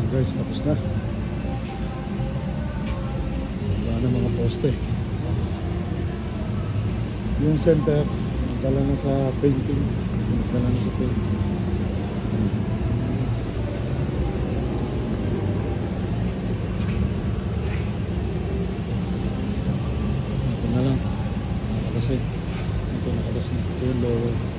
Guys, tapos na. Wala na mga poste. Yung center dala na sa painting. Dala na sa painting. Ito na lang. Nakakasi. Ito nakalas na. Ito yung lower.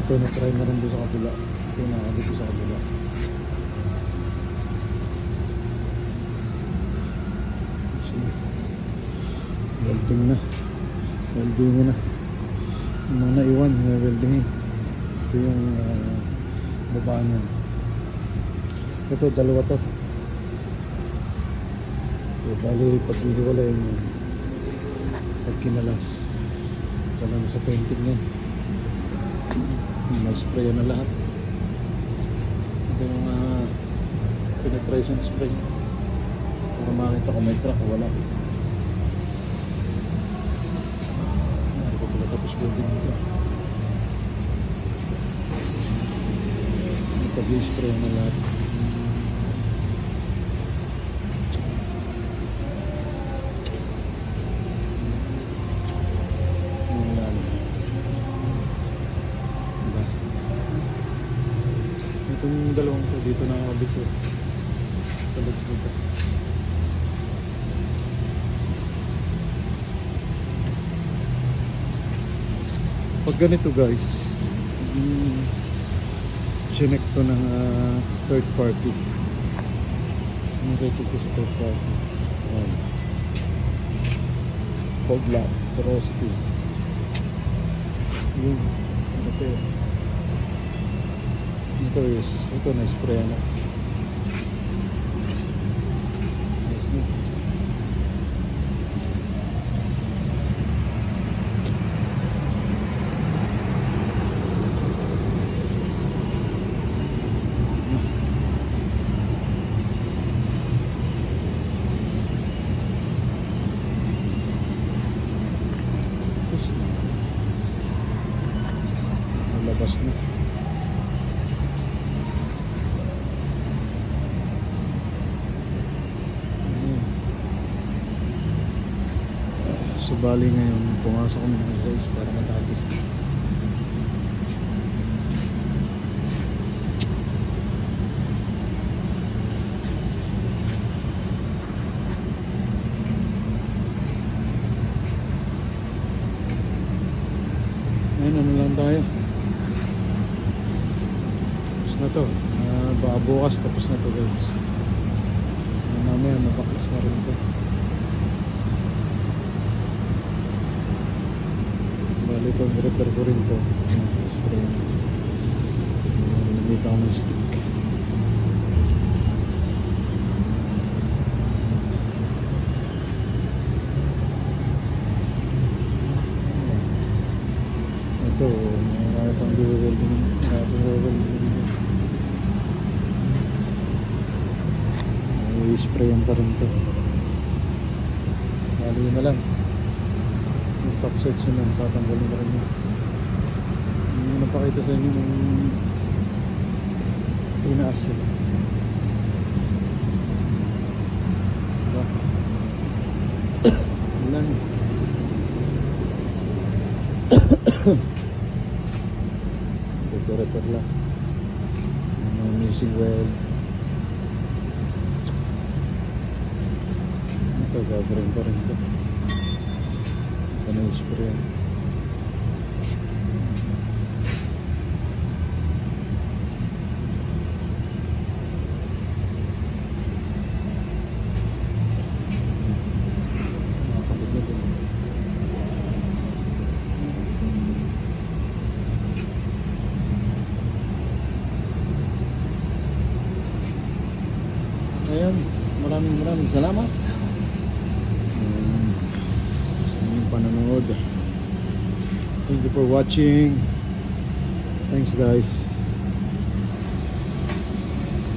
Ito na-try na rin doon sa kabila. Ito nakakabit sa kabila. Welding na. Welding na. Yung mga naiwan, weldingin. Ito yung babaan yan. Ito, dalawa to. So, bali pag-iwala yung pag kinalas. Kala na sa painting yan. May spray na lahat. Ito yung penetration spray para makita kung may crack o wala. Hindi ko pala tapos building nito. Pag-spray na lahat. Itong dalawang to dito na nakabit ko sa legs dito. Pag ganito guys, chinek to ng third party. Nag-check ko sa third party. Coglab, porosity. Yun, ito yun. Ito na spray na. Nice na. Labas na. So bali ngayon pumasok kami ng guys para matapos. Ngayon ano lang tayo. Tapos na to. Baka bukas tapos na to guys. Mamaya mapaklas na rin to. Bali ito, repair ko rin ito. Spray. Namita ko ng stick. Ito, may pang welding. May sprayan pa rin ito. Bali na lang. Yung top section lang, tatanggalin na rin yun. Yung napakita sa inyo ng tinaas sila. Diba? Ilan? Repair lang. Yung missing weld. Ito, gagawin pa rin ito. Ano yung spray yan? Ayan, maraming salamat sa inyong panonood. Thank you for watching. Thanks guys.